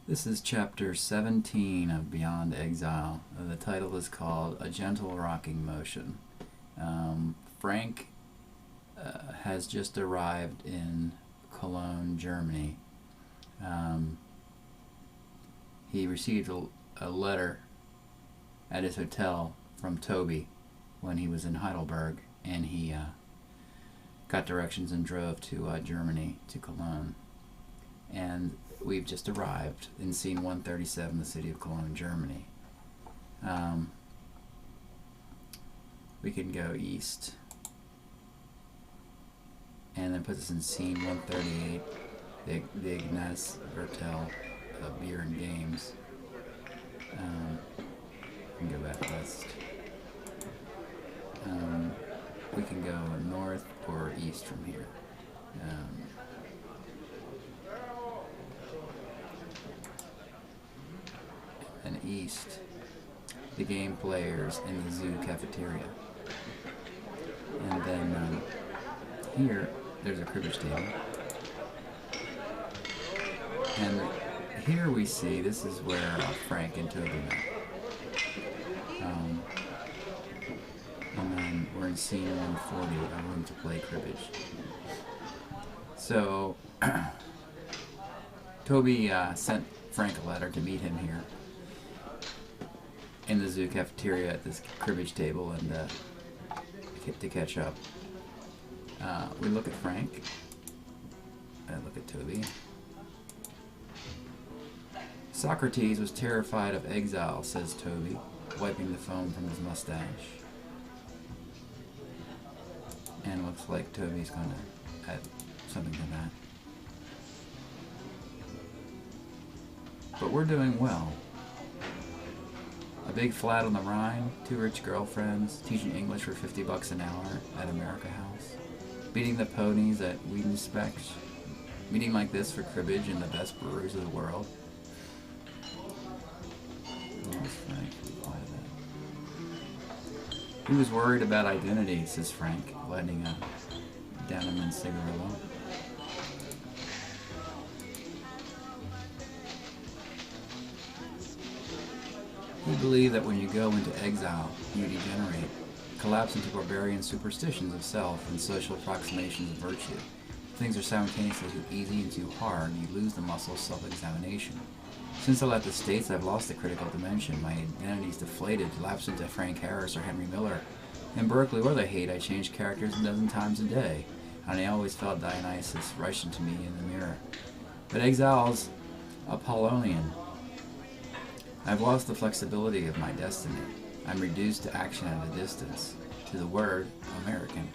This is chapter 17 of Beyond Exile. The title is called A Gentle Rocking Motion. Frank has just arrived in Cologne, Germany. He received a letter at his hotel from Toby when he was in Heidelberg, and he got directions and drove to Germany, to Cologne. And we've just arrived in scene 137, the city of Cologne, Germany. We can go east, and then put us in scene 138, the Ignaz Hotel of Beer and Games. We can go back west. We can go north or east from here. And east, the game players in the zoo cafeteria. And then here, there's a cribbage table. And here we see, this is where Frank and Toby met. And then we're in scene 140, a room to play cribbage. So, Toby sent Frank a letter to meet him here in the zoo cafeteria at this cribbage table and to catch up. We look at Frank. I look at Toby. Socrates was terrified of exile, says Toby, wiping the foam from his mustache. And looks like Toby's going to add something to that. But we're doing well. A big flat on the Rhine, 2 rich girlfriends, teaching English for $50 an hour at America House, beating the ponies at Wiedenspech, meeting like this for cribbage in the best breweries of the world. He was worried about identity, says Frank, lighting a Dannemann cigarillo. He believed that when you go into exile, you degenerate, collapse into barbarian superstitions of self and social approximations of virtue. If things are simultaneously too easy and too hard, you lose the muscle of self-examination. Since I left the States, I've lost the critical dimension. My identity's deflated, lapsed into Frank Harris or Henry Miller. In Berkeley or the Hate, I changed characters a dozen times a day, and I always felt Dionysus rushing to me in the mirror. But exile's Apollonian. I've lost the flexibility of my destiny. I'm reduced to action at a distance, to the word American.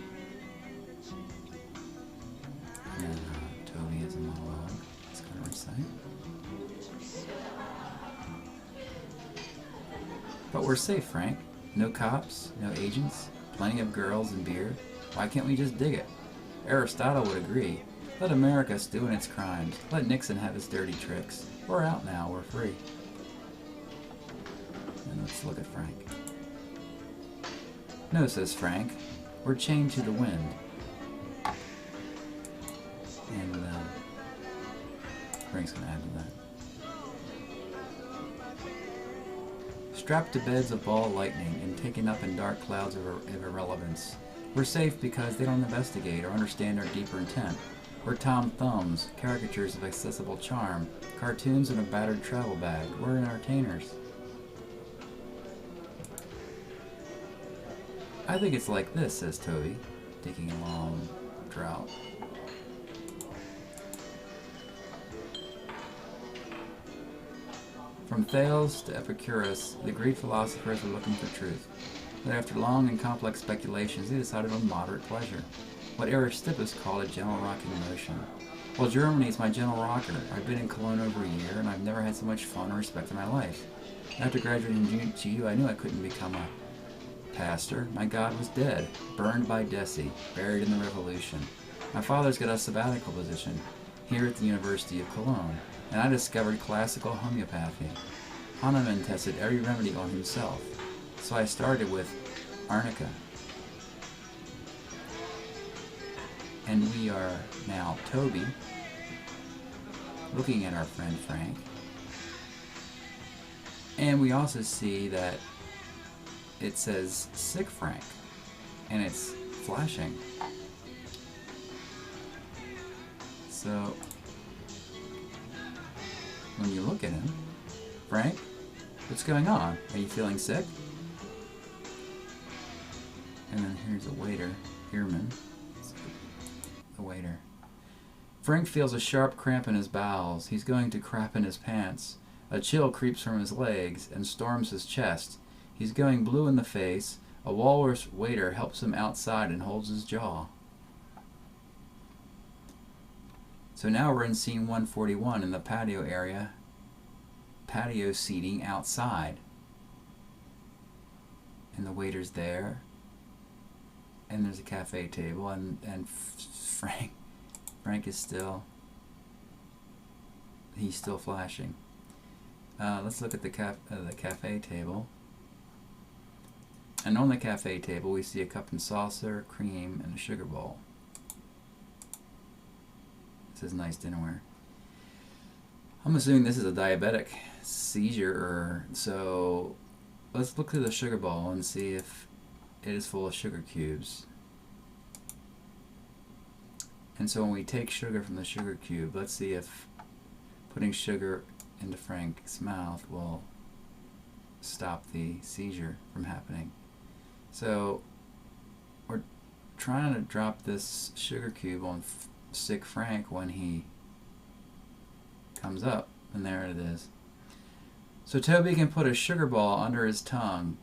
And Toby has a monologue. He's going to recite. But we're safe, Frank. No cops, no agents, plenty of girls and beer. Why can't we just dig it? Aristotle would agree. Let America stew in its crimes. Let Nixon have his dirty tricks. We're out now. We're free. And let's look at Frank. No, says Frank. We're chained to the wind. And Frank's going to add to that. Strapped to beds of ball lightning and taken up in dark clouds of irrelevance. We're safe because they don't investigate or understand our deeper intent. We're Tom Thumbs, caricatures of accessible charm, cartoons in a battered travel bag. We're entertainers. I think it's like this, says Toby, taking a long drought. From Thales to Epicurus, the Greek philosophers were looking for truth. But after long and complex speculations, they decided on moderate pleasure, what Aristippus called a gentle rocking motion. Well, Germany is my gentle rocker. I've been in Cologne over a year, and I've never had so much fun or respect in my life. After graduating from GU, I knew I couldn't become a pastor. My God was dead, burned by Deci, buried in the Revolution. My father's got a sabbatical position here at the University of Cologne, and I discovered classical homeopathy. Hahnemann tested every remedy on himself, so I started with arnica. And we are now Toby, looking at our friend Frank, And we also see that it says sick Frank, and it's flashing. So when you look at him, Frank, what's going on? Are you feeling sick? And then here's a waiter, Ehrman, the waiter. Frank feels a sharp cramp in his bowels. He's going to crap in his pants. A chill creeps from his legs and storms his chest. He's going blue in the face. A walrus waiter helps him outside and holds his jaw. So now we're in scene 141 in the patio area. Patio seating outside. And the waiter's there. And there's a cafe table, and Frank is still, he's still flashing. Let's look at the cafe table. And on the cafe table we see a cup and saucer, cream, and a sugar bowl. This is nice dinnerware. I'm assuming this is a diabetic seizure, so let's look through the sugar bowl and see if it is full of sugar cubes. And so when we take sugar from the sugar cube, let's see if putting sugar into Frank's mouth will stop the seizure from happening. So we're trying to drop this sugar cube on sick Frank when he comes up, and there it is. So Toby can put a sugar ball under his tongue.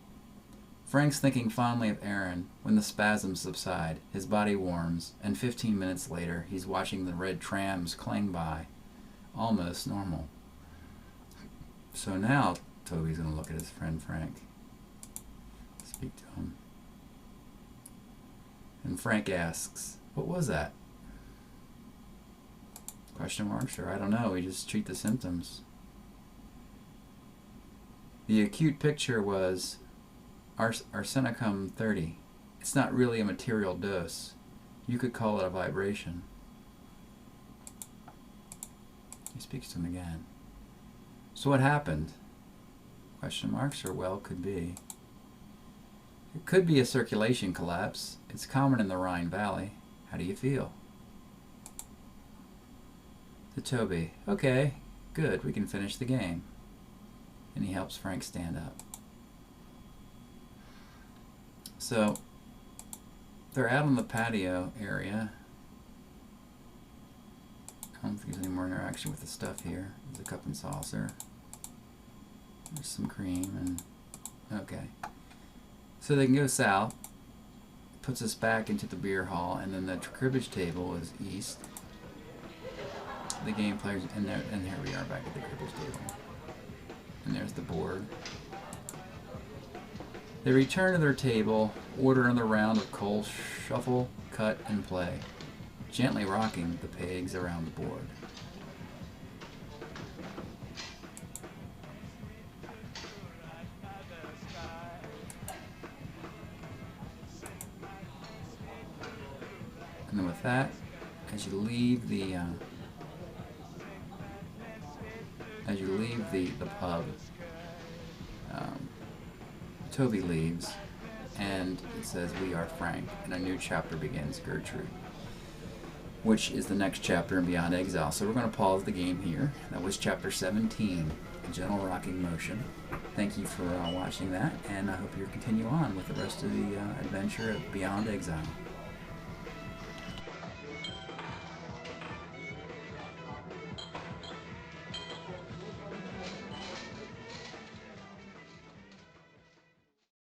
Frank's thinking fondly of Aaron when the spasms subside. His body warms, and 15 minutes later, he's watching the red trams clang by, almost normal. So now Toby's going to look at his friend Frank, speak to him. And Frank asks, "What was that?" Question mark? Sure, I don't know. We just treat the symptoms. The acute picture was arsenicum 30. It's not really a material dose. You could call it a vibration. He speaks to him again. So what happened? Question marks, or well, could be. It could be a circulation collapse. It's common in the Rhine Valley. How do you feel? To Toby, okay, good, we can finish the game. And he helps Frank stand up. So they're out on the patio area. I don't think there's any more interaction with the stuff here. There's a cup and saucer. There's some cream and okay. So they can go south. Puts us back into the beer hall, and then the cribbage table is east. The game players, and here we are back at the cribbage table. And there's the board. They return to their table, order another round of coal shuffle, cut, and play, gently rocking the pegs around the board. And then with that, as you leave the pub, Toby leaves, and it says, "We are Frank," and a new chapter begins, Gertrude, which is the next chapter in Beyond Exile. So we're going to pause the game here. That was chapter 17, A Gentle Rocking Motion. Thank you for watching that, and I hope you'll continue on with the rest of the adventure of Beyond Exile.